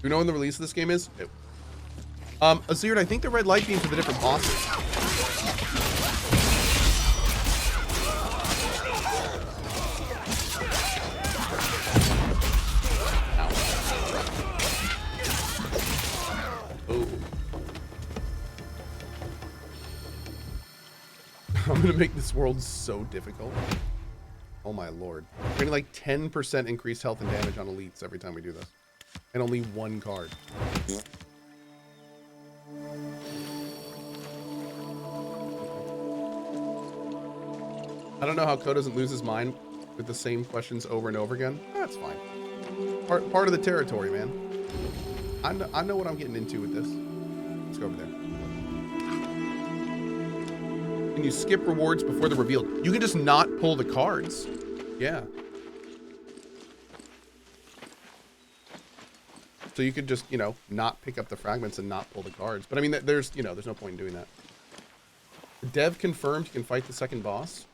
You know when the release of this game is? Azir, I think the red light beams are the different bosses. Oh. I'm gonna make this world so difficult. Oh my lord. We're getting like 10% increased health and damage on elites every time we do this. And only one card. I don't know how Cohh doesn't lose his mind with the same questions over and over again. That's fine. Part of the territory, man. I know what I'm getting into with this. Let's go over there. Can you skip rewards before they're revealed? You can just not pull the cards. Yeah. So you could just, you know, not pick up the fragments and not pull the cards. But I mean, there's no point in doing that. The dev confirmed you can fight the second boss.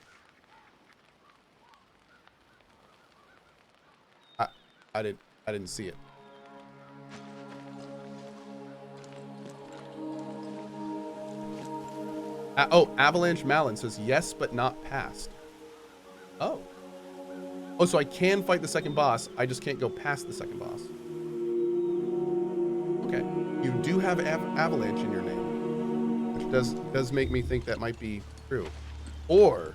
I didn't see it. Oh, Avalanche Malin says yes, but not past. Oh. Oh, so I can fight the second boss. I just can't go past the second boss. Okay. You do have Avalanche in your name, which does make me think that might be true. Or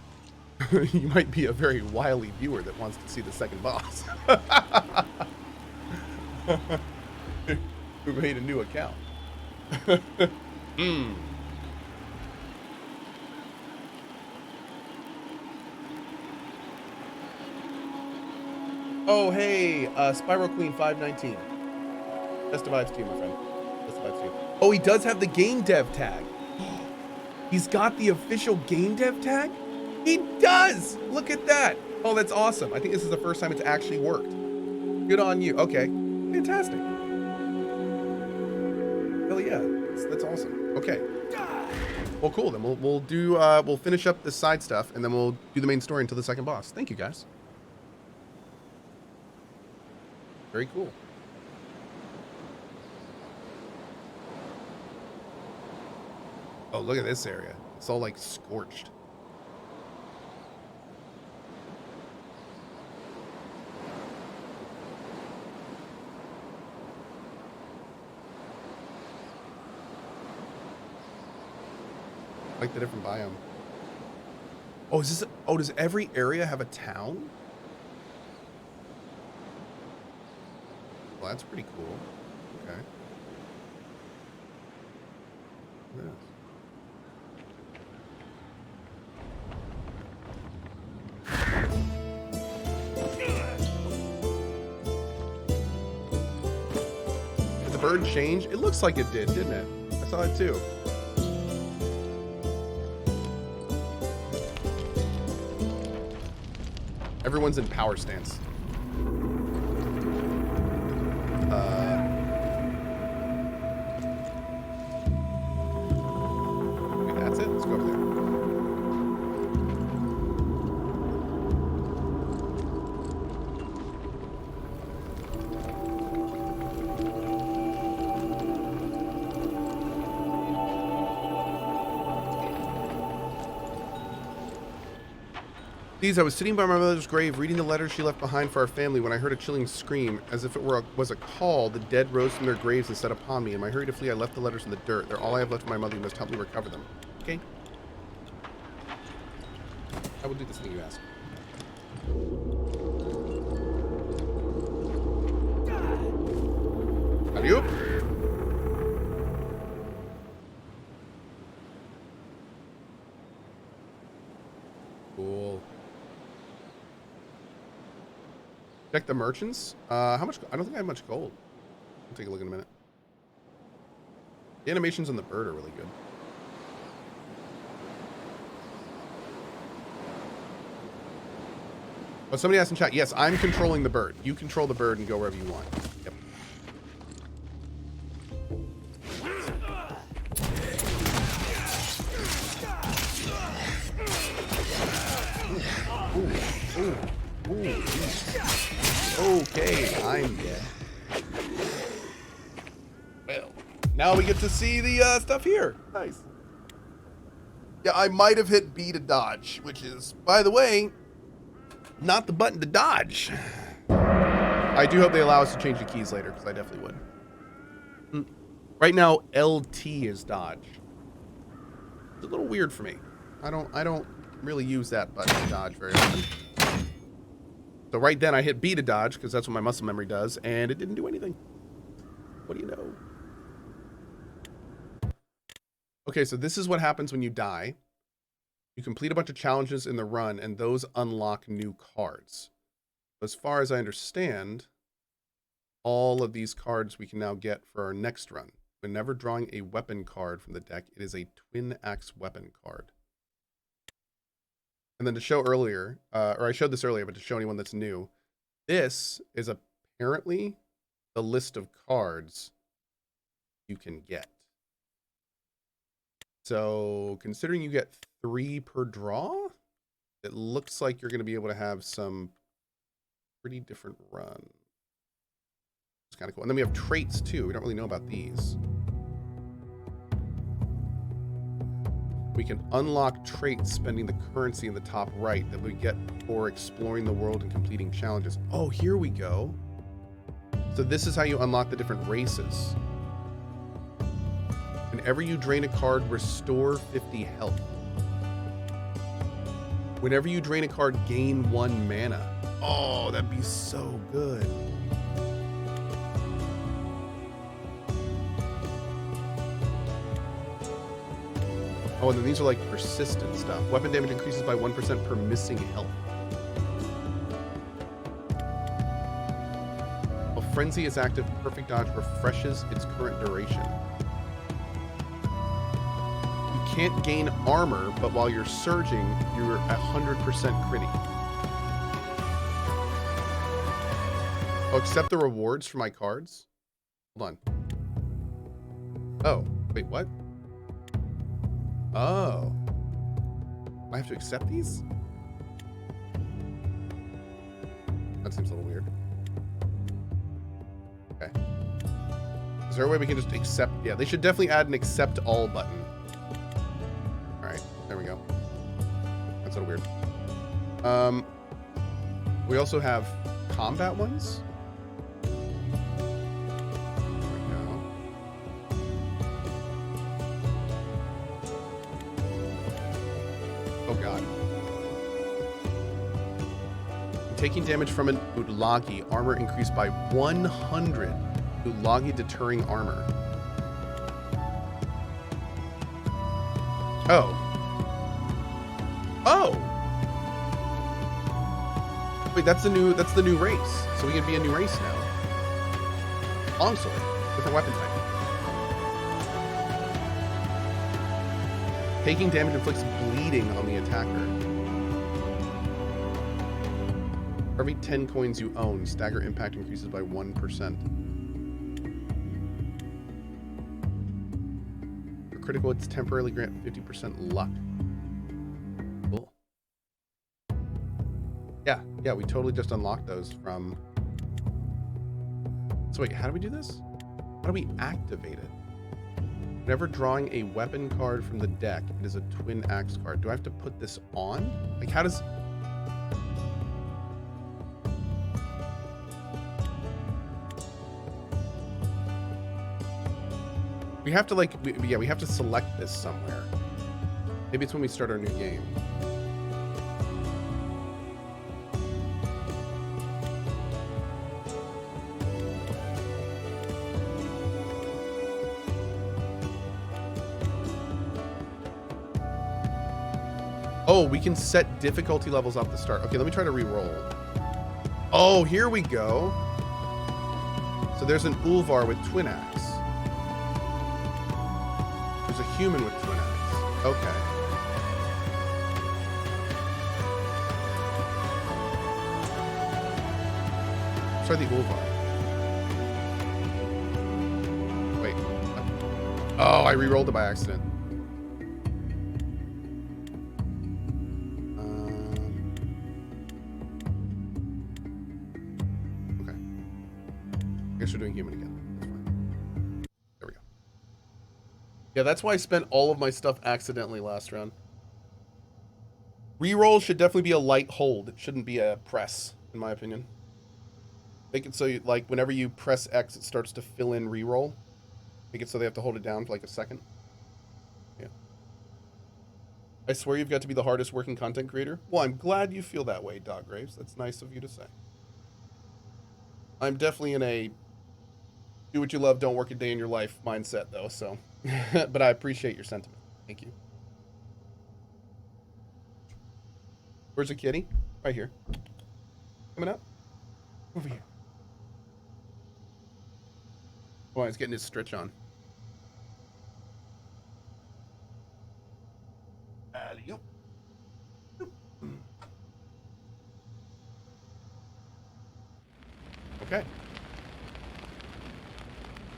you might be a very wily viewer that wants to see the second boss. Who made a new account. Oh, hey, Spiral Queen 519. Best of vibes to you, my friend. Best of vibes to you. Oh, he does have the game dev tag. He's got the official game dev tag? He does! Look at that. Oh, that's awesome. I think this is the first time it's actually worked. Good on you. Okay. Fantastic. Hell yeah. That's awesome. Okay. Well, cool. Then we'll finish up the side stuff, and then we'll do the main story until the second boss. Thank you, guys. Very cool. Oh, look at this area. It's all like scorched. Like the different biome. Oh, is this? Oh, does every area have a town? Well, that's pretty cool. Okay. Yeah. Did the bird change? It looks like it did, didn't it? I saw it too. Everyone's in power stance. Okay, that's it. Let's go over there. These, I was sitting by my mother's grave reading the letters she left behind for our family when I heard a chilling scream. As if it was a call, the dead rose from their graves and set upon me. In my hurry to flee, I left the letters in the dirt. They're all I have left of my mother. You must help me recover them. Okay? I will do this thing you ask. Alley-oop. Cool. Check the merchants. How much? I don't think I have much gold. I'll take a look in a minute. The animations on the bird are really good. Oh, somebody asked in chat. Yes, I'm controlling the bird. You control the bird and go wherever you want. Yep. Ooh, ooh, ooh. Okay, I'm dead. Now we get to see the stuff here. Nice. Yeah, I might have hit B to dodge, which is, by the way, not the button to dodge. I do hope they allow us to change the keys later, because I definitely would. Right now, LT is dodge. It's a little weird for me. I don't really use that button to dodge very often. So right then I hit B to dodge, because that's what my muscle memory does, and it didn't do anything. What do you know? Okay, so this is what happens when you die. You complete a bunch of challenges in the run, and those unlock new cards. As far as I understand, all of these cards we can now get for our next run. Whenever drawing a weapon card from the deck, it is a twin axe weapon card. And then to show earlier, or I showed this earlier, but to show anyone that's new, this is apparently the list of cards you can get. So considering you get 3 per draw, it looks like you're going to be able to have some pretty different runs. It's kind of cool. And then we have traits too. We don't really know about these. We can unlock traits spending the currency in the top right that we get for exploring the world and completing challenges. Oh, here we go. So this is how you unlock the different races. Whenever you drain a card, restore 50 health. Whenever you drain a card, gain 1 mana. Oh, that'd be so good. Oh, and then these are like persistent stuff. Weapon damage increases by 1% per missing health. While Frenzy is active, Perfect Dodge refreshes its current duration. You can't gain armor, but while you're surging, you're 100% critty. Oh, accept the rewards for my cards? Hold on. Oh, wait, what? Oh. I have to accept these? That seems a little weird. Okay. Is there a way we can just accept? Yeah, they should definitely add an accept all button. All right, there we go. That's a little weird. We also have combat ones. Oh god. Taking damage from an Utlagi, armor increased by 100. Utlagi deterring armor. Oh. Oh! Wait, that's the new race. So we can be a new race now. Longsword. Different weapon type. Taking damage inflicts bleeding on the attacker. For every 10 coins you own, stagger impact increases by 1%. For critical, it's temporarily grant 50% luck. Cool. Yeah, we totally just unlocked those from... So wait, how do we do this? How do we activate it? Whenever drawing a weapon card from the deck, it is a twin axe card. Do I have to put this on? Like, how does... We have to, like, we have to select this somewhere. Maybe it's when we start our new game. Oh, we can set difficulty levels off the start. Okay, let me try to re-roll. Oh, here we go. So there's an Ulvar with twin axe. There's a human with twin axe. Okay. Let's try the Ulvar. Wait. Oh, I re-rolled it by accident. We're doing human again. That's fine. There we go. Yeah, that's why I spent all of my stuff accidentally last round. Reroll should definitely be a light hold. It shouldn't be a press, in my opinion. Make it so you, like whenever you press X, it starts to fill in reroll. Make it so they have to hold it down for like a second. Yeah. I swear you've got to be the hardest working content creator. Well, I'm glad you feel that way, Dog Graves. That's nice of you to say. I'm definitely in a do what you love, don't work a day in your life mindset, though. So, but I appreciate your sentiment. Thank you. Where's the kitty? Right here. Coming up. Over here. Oh, he's getting his stretch on. Alley-oop. Okay.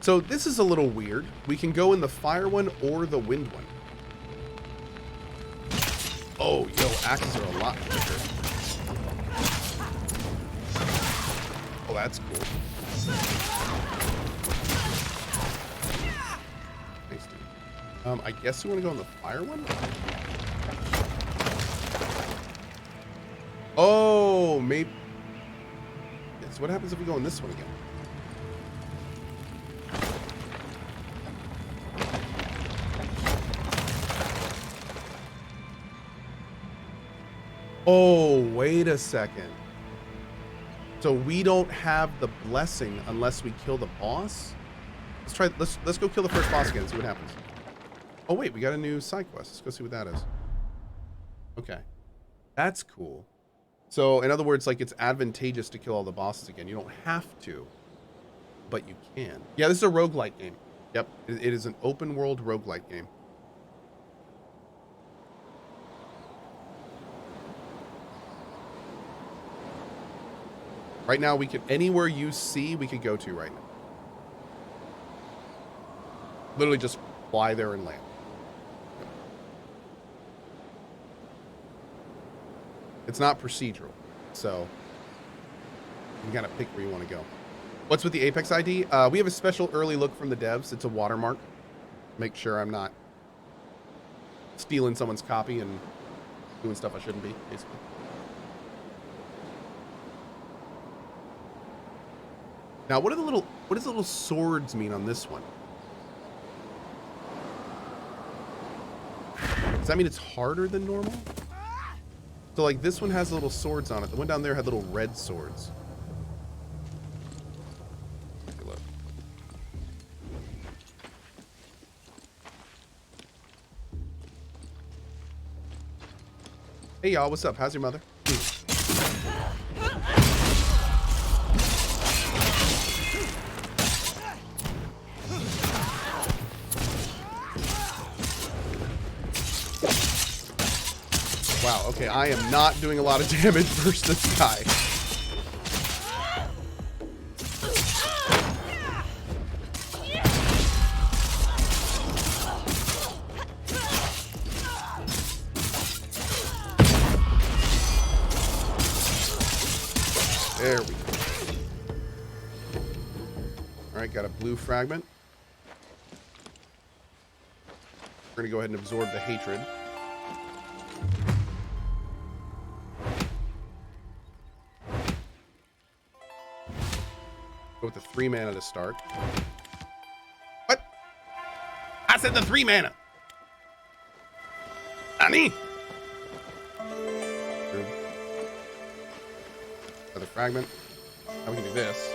So this is a little weird. We can go in the fire one or the wind one. Oh, yo, axes are a lot quicker. Oh, that's cool. Nice, dude. I guess you want to go in the fire one? Oh, maybe. Yes, what happens if we go in this one again? Oh, wait a second. So we don't have the blessing unless we kill the boss? Let's go kill the first boss again and see what happens. Oh wait, we got a new side quest. Let's go see what that is. Okay. That's cool. So in other words, like it's advantageous to kill all the bosses again. You don't have to, but you can. Yeah, this is a roguelike game. Yep. It is an open world roguelike game. Right now, we can, anywhere you see, we could go to right now. Literally just fly there and land. Yep. It's not procedural, so you gotta pick where you want to go. What's with the Apex ID? We have a special early look from the devs. It's a watermark. Make sure I'm not stealing someone's copy and doing stuff I shouldn't be, basically. Now, what does the little swords mean on this one? Does that mean it's harder than normal? So, like, this one has little swords on it. The one down there had little red swords. Take a look. Hey, y'all. What's up? How's your mother? Wow, okay, I am not doing a lot of damage versus this guy. There we go. Alright, got a blue fragment. We're gonna go ahead and absorb the hatred. With the 3 mana to start. What? I said the 3 mana. Nani? Another fragment. Now we can do this.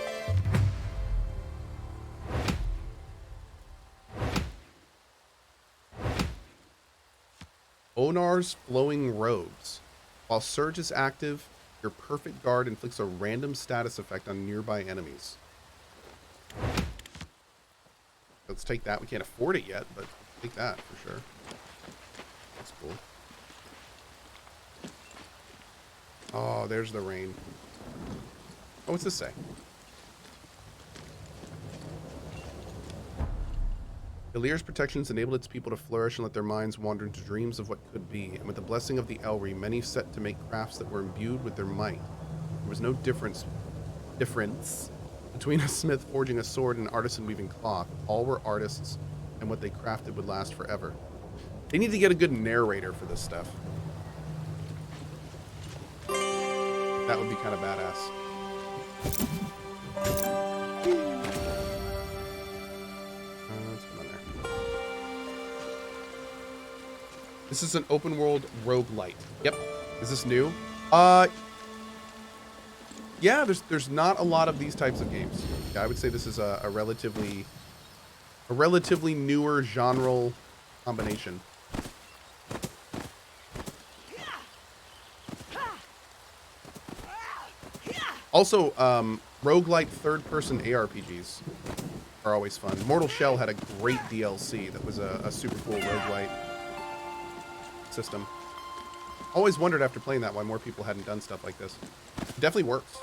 Onar's Flowing Robes. While Surge is active, your perfect guard inflicts a random status effect on nearby enemies. Let's take that. We can't afford it yet, but take that for sure. That's cool. Oh, there's the rain. Oh, what's this say? Ilyr's protections enabled its people to flourish and let their minds wander into dreams of what could be. And with the blessing of the Elri, many set to make crafts that were imbued with their might. There was no difference between a smith forging a sword and an artisan weaving cloth. All were artists and what they crafted would last forever. They need to get a good narrator for this stuff. That would be kind of badass. Let's come on there. This is an open world roguelite. Yep. Is this new? Yeah, there's not a lot of these types of games. Yeah, I would say this is a relatively newer genre combination. Also, roguelite third-person ARPGs are always fun. Mortal Shell had a great DLC that was a super cool roguelite system. Always wondered after playing that why more people hadn't done stuff like this. It definitely works.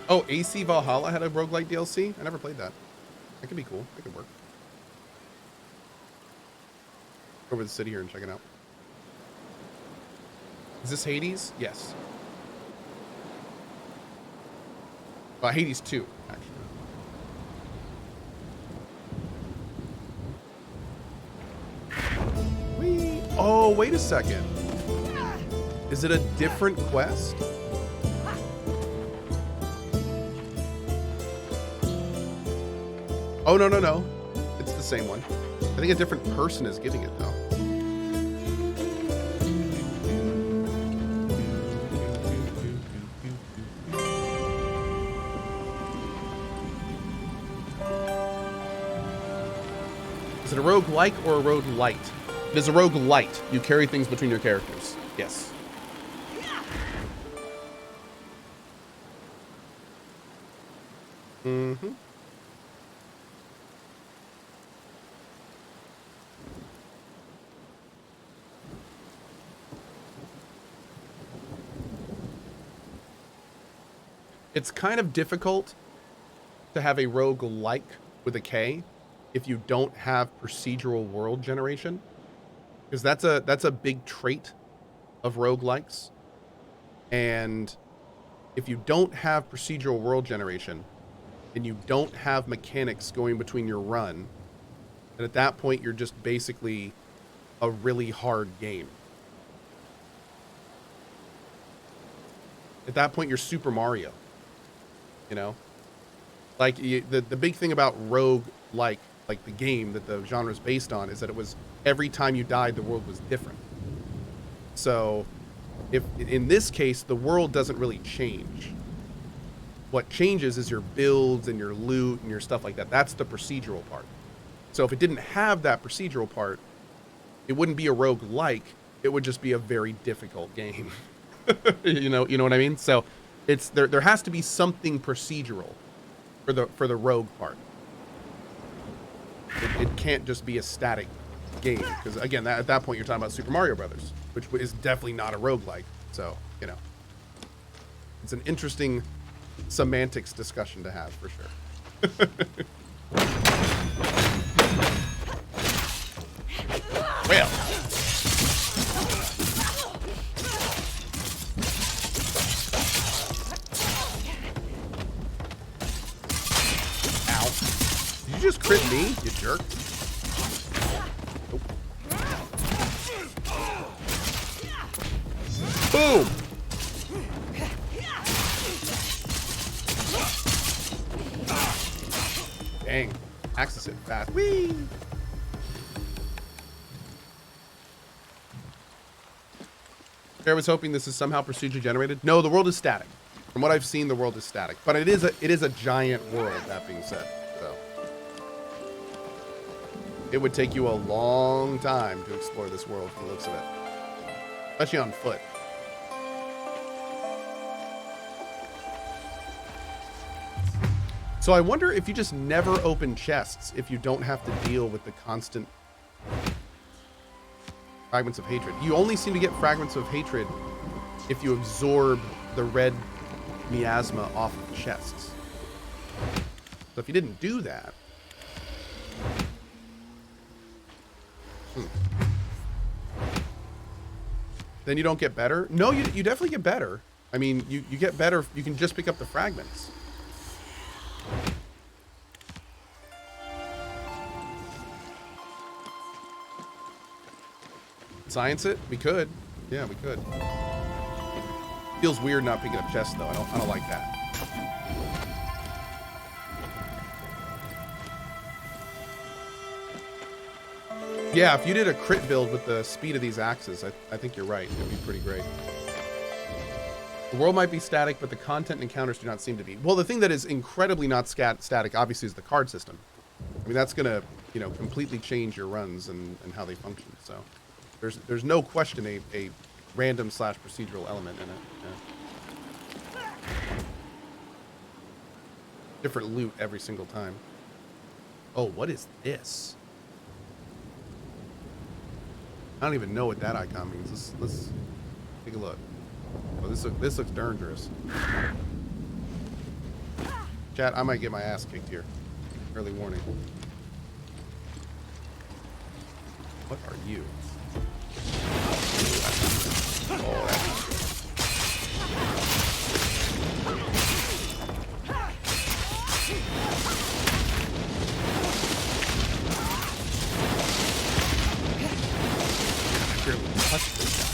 Oh, AC Valhalla had a roguelite DLC? I never played that. That could be cool. That could work. Go over to the city here and check it out. Is this Hades? Yes. Hades 2, actually. Whee! Oh, wait a second. Is it a different quest? Oh, no, no, no. It's the same one. I think a different person is giving it, though. Is it a roguelike or a roguelite? It is a roguelite. You carry things between your characters. Yes. Mm-hmm. It's kind of difficult to have a roguelike with a K if you don't have procedural world generation, because that's a big trait of roguelikes. And if you don't have procedural world generation and you don't have mechanics going between your run, then at that point you're just basically a really hard game. At that point you're Super Mario. You know, like the big thing about roguelike, like the game that the genre is based on, is that it was every time you died, the world was different. So if in this case, the world doesn't really change. What changes is your builds and your loot and your stuff like that. That's the procedural part. So if it didn't have that procedural part, it wouldn't be a roguelike. It would just be a very difficult game. you know what I mean? So it's there has to be something procedural for the rogue part. It can't just be a static game, because again, at that point you're talking about Super Mario Brothers, which is definitely not a roguelike. So, you know, it's an interesting semantics discussion to have for sure. Well, you just crit me, you jerk. Nope. Boom! Dang. Access it fast. Whee! I was hoping this is somehow procedurally generated. No, the world is static. From what I've seen, the world is static. But it is a giant world, that being said. So it would take you a long time to explore this world from the looks of it. Especially on foot. So I wonder if you just never open chests if you don't have to deal with the constant fragments of hatred. You only seem to get fragments of hatred if you absorb the red miasma off of chests. So if you didn't do that... Then you don't get better? No, you definitely get better. I mean, you get better. You can just pick up the fragments. Science it? We could. Yeah, we could. Feels weird not picking up chests though. I don't like that. Yeah, if you did a crit build with the speed of these axes, I think you're right. It'd be pretty great. The world might be static, but the content and encounters do not seem to be. Well, the thing that is incredibly not static, obviously, is the card system. I mean, that's gonna, you know, completely change your runs and how they function. So, there's no question a random / procedural element in it. Yeah. Different loot every single time. Oh, what is this? I don't even know what that icon means. Let's take a look. Oh, this looks dangerous. Chat, I might get my ass kicked here. Early warning. What are you? Oh, that's... I barely touched this guy.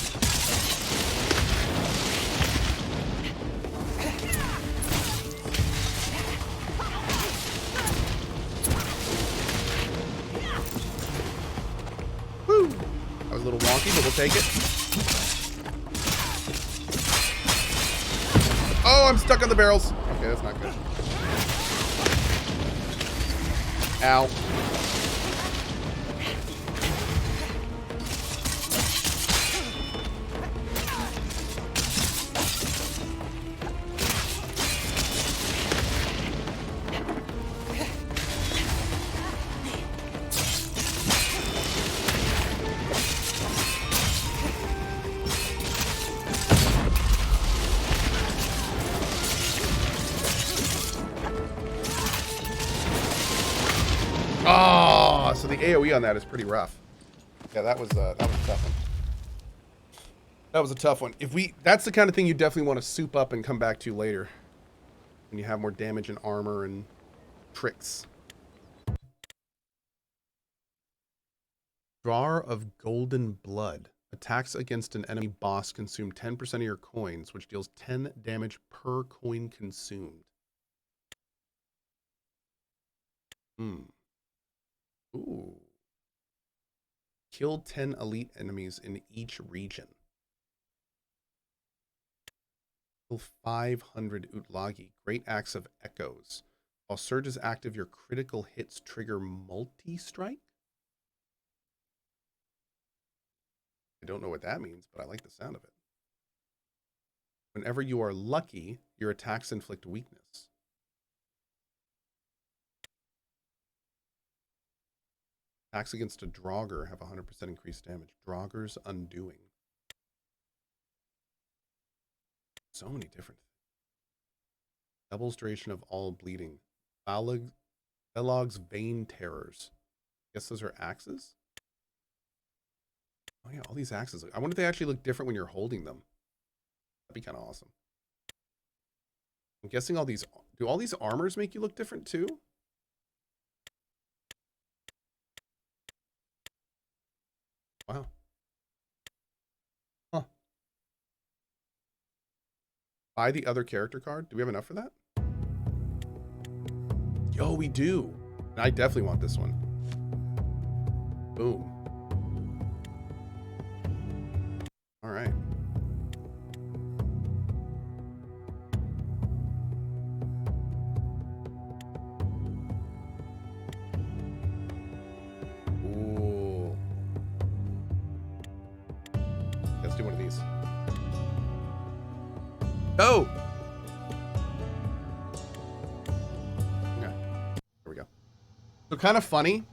Woo! That was a little wonky, but we'll take it. Oh, I'm stuck on the barrels. Okay, that's not good. Ow. Oh, so the AoE on that is pretty rough. Yeah, that was a tough one. That was a tough one. That's the kind of thing you definitely want to soup up and come back to later, when you have more damage and armor and tricks. Drawer of Golden Blood. Attacks against an enemy boss consume 10% of your coins, which deals 10 damage per coin consumed. Ooh. Kill 10 elite enemies in each region. Kill 500 Utlagi. Great Axe of Echoes. While Surge is active, your critical hits trigger multi-strike? I don't know what that means, but I like the sound of it. Whenever you are lucky, your attacks inflict weakness. Attacks against a Draugr have 100% increased damage. Draugr's Undoing. So many different things. Doubles duration of all bleeding. Belog's Vein Terrors. Guess those are axes? Oh yeah, all these axes. I wonder if they actually look different when you're holding them. That'd be kind of awesome. I'm guessing do all these armors make you look different too? Wow. Huh. Buy the other character card. Do we have enough for that? Yo, we do. I definitely want this one. Boom. All right. Ooh. Let's do one of these. Oh! Okay. There we go. So kind of funny.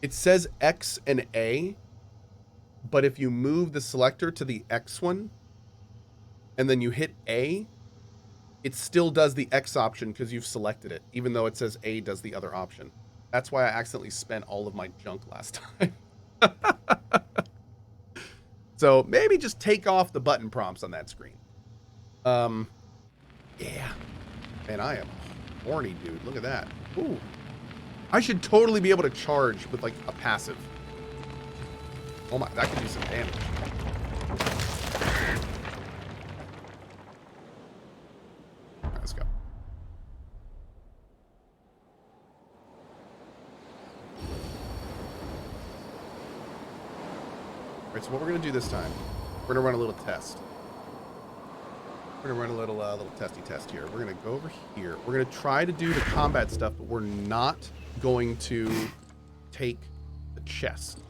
It says X and A, but if you move the selector to the X one, and then you hit A, it still does the X option because you've selected it, even though it says A does the other option. That's why I accidentally spent all of my junk last time. So maybe just take off the button prompts on that screen. Yeah. Man, I am horny, dude. Look at that. Ooh. I should totally be able to charge with, like, a passive. Oh my, that could do some damage. All right, let's go. All right, so what we're going to do this time, we're going to run a little test. We're going to run a little testy test here. We're going to go over here. We're going to try to do the combat stuff, but we're not going to take the chest.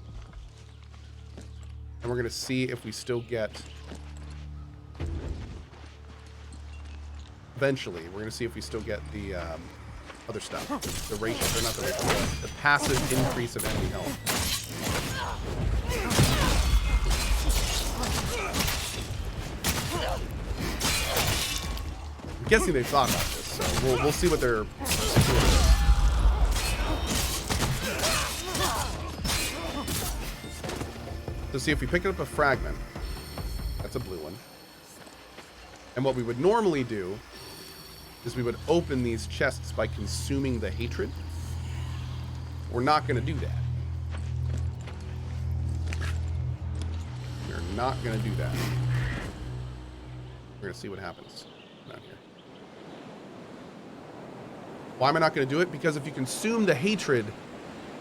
And we're going to see if we still get... Eventually, we're going to see if we still get the other stuff. The ratio, or not the ratio, the passive increase of enemy health. I'm guessing they've thought about this, so we'll see what they're doing. So see if we pick up a fragment. That's a blue one. And what we would normally do is we would open these chests by consuming the hatred. We're not going to do that. We're not going to do that. We're going to see what happens down here. Why am I not going to do it? Because if you consume the hatred,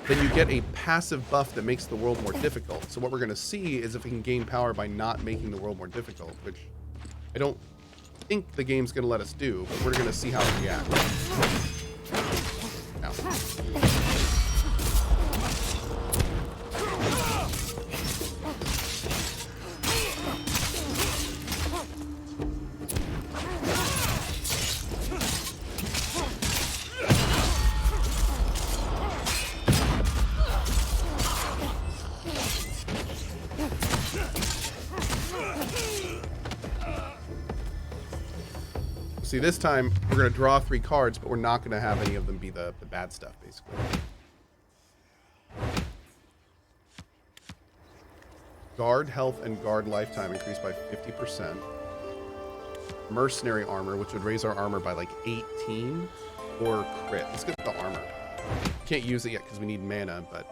then you get a passive buff that makes the world more difficult. So what we're going to see is if we can gain power by not making the world more difficult, which I don't think the game's going to let us do, but we're going to see how it reacts. Now. See, this time we're going to draw 3 cards, but we're not going to have any of them be the bad stuff, basically. Guard health and guard lifetime increased by 50%. Mercenary armor, which would raise our armor by like 18, or crit. Let's get the armor. Can't use it yet because we need mana, but